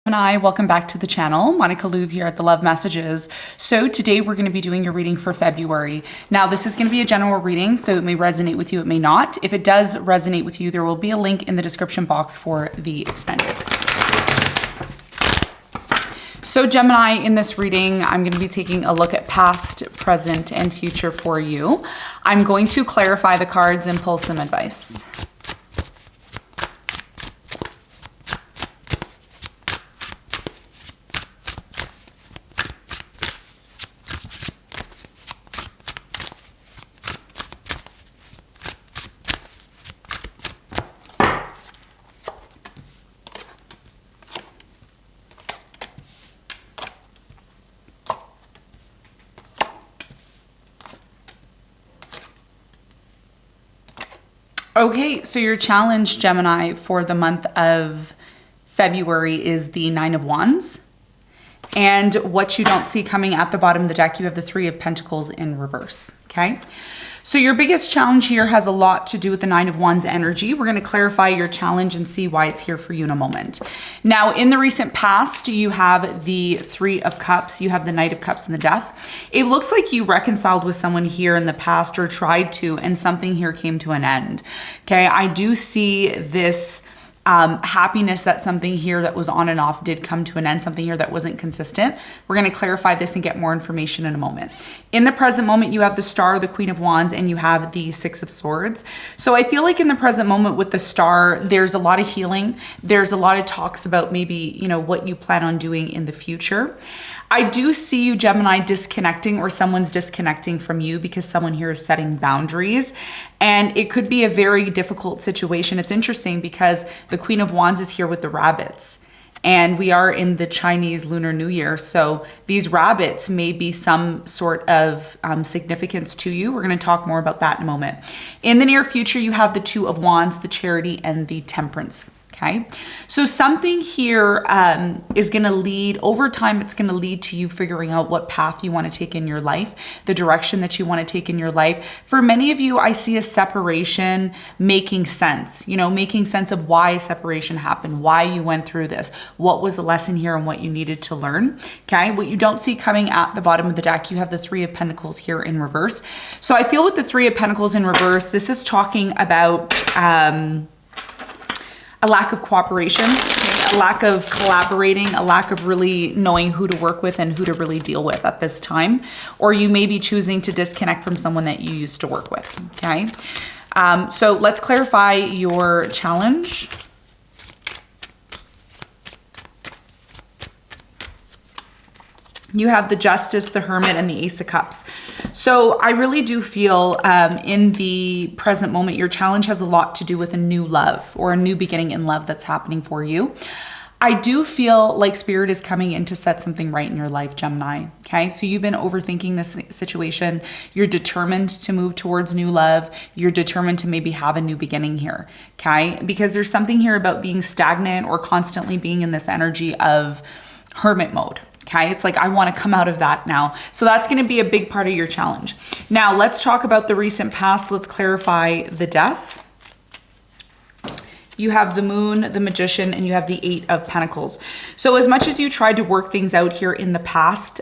Gemini, welcome back to the channel. Monica Louvre here at the Love Messages. So today we're going to be doing your reading for February. Now this is going to be a general reading, so it may resonate with you, it may not. If it does resonate with you, there will be a link in the description box for the extended. So Gemini, in this reading, I'm going to be taking a look at past, present, and future for you. I'm going to clarify the cards and pull some advice. Okay, so your challenge, Gemini, for the month of February is the Nine of Wands. And what you don't see coming at the bottom of the deck, you have the Three of Pentacles in reverse, okay? So your biggest challenge here has a lot to do with the Nine of Wands energy. We're going to clarify your challenge and see why it's here for you in a moment. Now, in the recent past, you have the Three of Cups, you have the Knight of Cups and the Death. It looks like you reconciled with someone here in the past or tried to, and something here came to an end. Okay, I do see this happiness that something here that was on and off did come to an end, something here that wasn't consistent. We're going to clarify this and get more information in a moment. In the present moment, you have the Star, the Queen of Wands, and you have the Six of Swords. So I feel like in the present moment with the Star, there's a lot of healing. There's a lot of talks about maybe, you know, what you plan on doing in the future. I do see you, Gemini, disconnecting, or someone's disconnecting from you because someone here is setting boundaries. And it could be a very difficult situation. It's interesting because the Queen of Wands is here with the rabbits. And we are in the Chinese Lunar New Year. So these rabbits may be some sort of significance to you. We're going to talk more about that in a moment. In the near future, you have the Two of Wands, the Charity, and the Temperance. Okay, so something here is going to lead, over time, it's going to lead to you figuring out what path you want to take in your life, the direction that you want to take in your life. For many of you, I see a separation making sense, you know, making sense of why separation happened, why you went through this, what was the lesson here and what you needed to learn. Okay, what you don't see coming at the bottom of the deck, you have the Three of Pentacles here in reverse. So I feel with the Three of Pentacles in reverse, this is talking about a lack of cooperation, a lack of collaborating, a lack of really knowing who to work with and who to really deal with at this time. Or you may be choosing to disconnect from someone that you used to work with, okay? So let's clarify your challenge. You have the Justice, the Hermit, and the Ace of Cups. So I really do feel in the present moment, your challenge has a lot to do with a new love or a new beginning in love that's happening for you. I do feel like Spirit is coming in to set something right in your life, Gemini. Okay, so you've been overthinking this situation. You're determined to move towards new love. You're determined to maybe have a new beginning here. Okay, because there's something here about being stagnant or constantly being in this energy of hermit mode. Okay, it's like, I want to come out of that now. So that's going to be a big part of your challenge. Now, let's talk about the recent past. Let's clarify the Death. You have the Moon, the Magician, and you have the Eight of Pentacles. So as much as you tried to work things out here in the past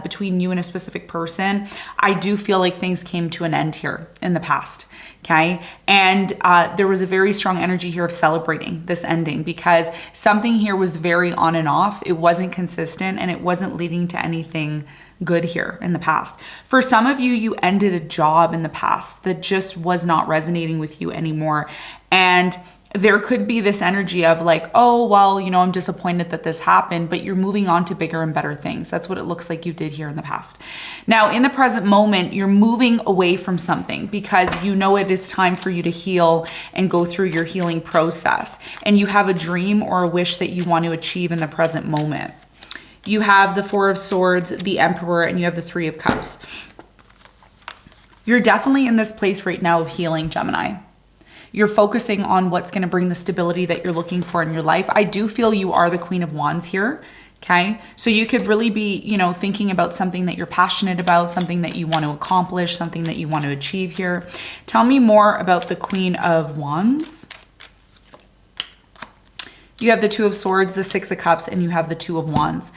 between you and a specific person, I do feel like things came to an end here in the past, okay? And there was a very strong energy here of celebrating this ending because something here was very on and off. It wasn't consistent and it wasn't leading to anything good here in the past. For some of you, you ended a job in the past that just was not resonating with you anymore. And there could be this energy of like, oh, well, you know, I'm disappointed that this happened, but you're moving on to bigger and better things. That's what it looks like you did here in the past. Now, in the present moment, you're moving away from something because you know it is time for you to heal and go through your healing process. And you have a dream or a wish that you want to achieve in the present moment. You have the Four of Swords, the Emperor, and you have the Three of Cups. You're definitely in this place right now of healing, Gemini. You're focusing on what's going to bring the stability that you're looking for in your life. I do feel you are the Queen of Wands here. Okay, so you could really be, you know, thinking about something that you're passionate about, something that you want to accomplish, something that you want to achieve here. Tell me more about the Queen of Wands. You have the Two of Swords, the Six of Cups, and you have the Two of Wands.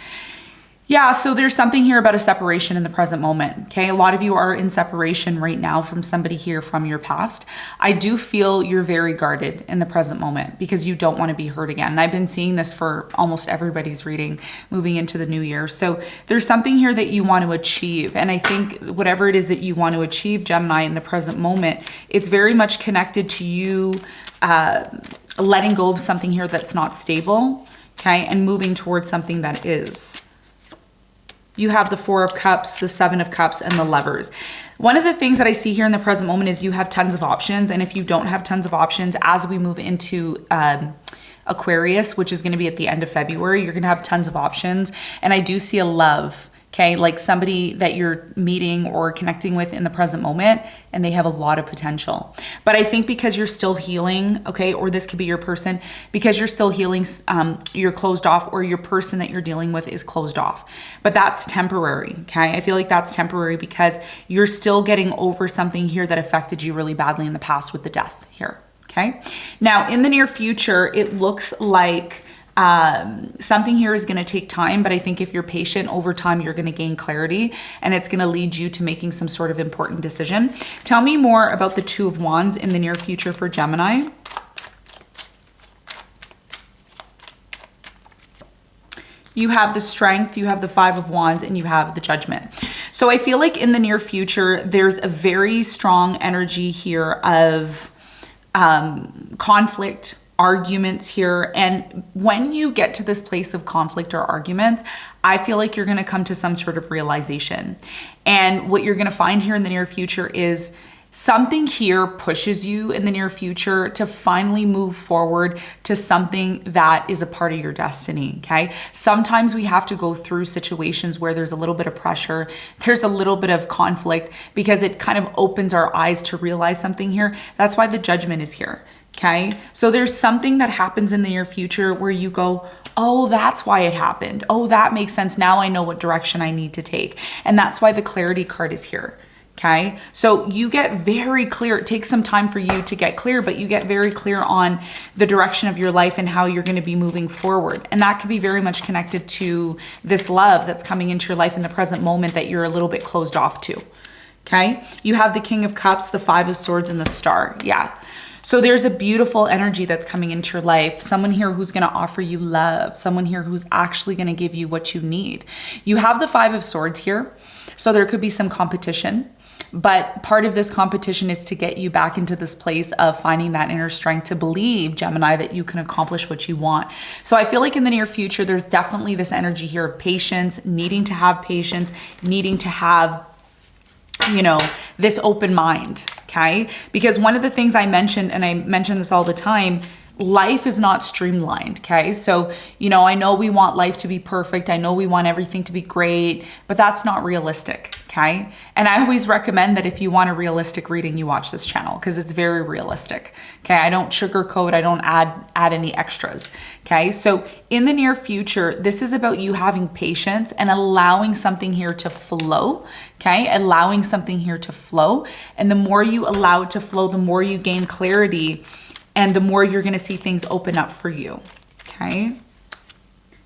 Yeah, so there's something here about a separation in the present moment, okay? A lot of you are in separation right now from somebody here from your past. I do feel you're very guarded in the present moment because you don't want to be hurt again. And I've been seeing this for almost everybody's reading moving into the new year. So there's something here that you want to achieve. And I think whatever it is that you want to achieve, Gemini, in the present moment, it's very much connected to you letting go of something here that's not stable, okay? And moving towards something that is. You have the Four of Cups, the Seven of Cups, and the Lovers. One of the things that I see here in the present moment is you have tons of options. And if you don't have tons of options, as we move into Aquarius, which is going to be at the end of February, you're going to have tons of options. And I do see a love, okay? Like somebody that you're meeting or connecting with in the present moment, and they have a lot of potential. But I think because you're still healing, okay, or this could be your person, because you're still healing, you're closed off, or your person that you're dealing with is closed off. But that's temporary, okay? I feel like that's temporary because you're still getting over something here that affected you really badly in the past with the death here, okay? Now, in the near future, it looks like something here is going to take time, but I think if you're patient over time, you're going to gain clarity and it's going to lead you to making some sort of important decision. Tell me more about the Two of Wands in the near future for Gemini. You have the Strength, you have the Five of Wands, and you have the Judgment. So I feel like in the near future, there's a very strong energy here of conflict, arguments here. And when you get to this place of conflict or arguments, I feel like you're going to come to some sort of realization. And what you're going to find here in the near future is something here pushes you in the near future to finally move forward to something that is a part of your destiny, okay? Sometimes we have to go through situations where there's a little bit of pressure, there's a little bit of conflict, because it kind of opens our eyes to realize something here. That's why the Judgment is here. Okay, so there's something that happens in the near future where you go, oh, that's why it happened. Oh, that makes sense. Now I know what direction I need to take. And that's why the Clarity card is here. Okay, so you get very clear. It takes some time for you to get clear, but you get very clear on the direction of your life and how you're going to be moving forward. And that could be very much connected to this love that's coming into your life in the present moment that you're a little bit closed off to. Okay, you have the King of Cups, the Five of Swords, and the Star. Yeah. So there's a beautiful energy that's coming into your life. Someone here who's going to offer you love. Someone here who's actually going to give you what you need. You have the Five of Swords here. So there could be some competition. But part of this competition is to get you back into this place of finding that inner strength to believe, Gemini, that you can accomplish what you want. So I feel like in the near future, there's definitely this energy here of patience, needing to have patience, needing to have, you know, this open mind, okay? Because one of the things I mentioned, and I mention this all the time, life is not streamlined, okay? So, you know, I know we want life to be perfect. I know we want everything to be great, but that's not realistic, okay? And I always recommend that if you want a realistic reading, you watch this channel because it's very realistic, okay? I don't sugarcoat, I don't add any extras, okay? So in the near future, this is about you having patience and allowing something here to flow, okay? Allowing something here to flow. And the more you allow it to flow, the more you gain clarity and the more you're gonna see things open up for you, okay?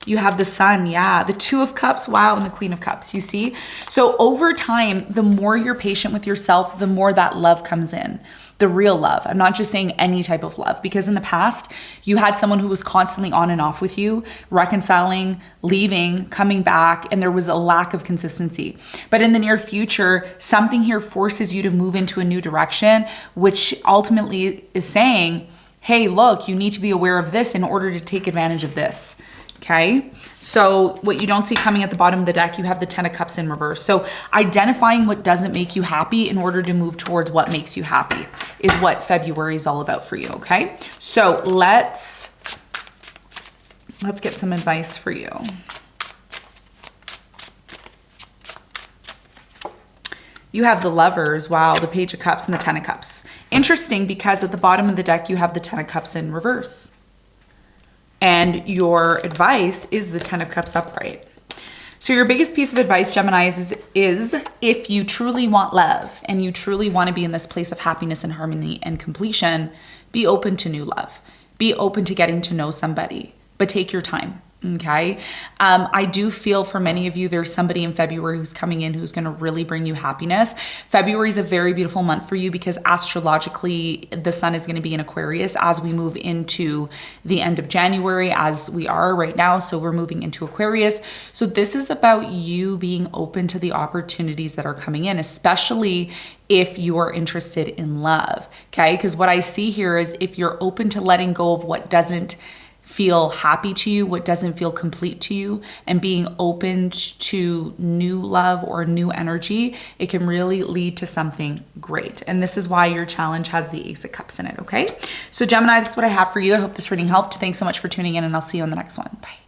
You have the Sun, yeah, the Two of Cups, wow, and the Queen of Cups, you see? So over time, the more you're patient with yourself, the more that love comes in, the real love. I'm not just saying any type of love, because in the past, you had someone who was constantly on and off with you, reconciling, leaving, coming back, and there was a lack of consistency. But in the near future, something here forces you to move into a new direction, which ultimately is saying, hey, look, you need to be aware of this in order to take advantage of this, okay? So what you don't see coming at the bottom of the deck, you have the Ten of Cups in reverse. So identifying what doesn't make you happy in order to move towards what makes you happy is what February is all about for you, okay? So let's get some advice for you. You have the Lovers, wow, the Page of Cups and the Ten of Cups. Interesting, because at the bottom of the deck, you have the Ten of Cups in reverse. And your advice is the Ten of Cups upright. So your biggest piece of advice, Gemini, is if you truly want love and you truly want to be in this place of happiness and harmony and completion, be open to new love. Be open to getting to know somebody, but take your time. Okay. I do feel for many of you, there's somebody in February who's coming in who's going to really bring you happiness. February is a very beautiful month for you because astrologically, the sun is going to be in Aquarius as we move into the end of January, as we are right now. So we're moving into Aquarius. So this is about you being open to the opportunities that are coming in, especially if you are interested in love. Okay. Because what I see here is if you're open to letting go of what doesn't feel happy to you, what doesn't feel complete to you, and being open to new love or new energy, it can really lead to something great. And this is why your challenge has the Ace of Cups in it, okay? So Gemini, this is what I have for you. I hope this reading helped. Thanks so much for tuning in, and I'll see you on the next one. Bye.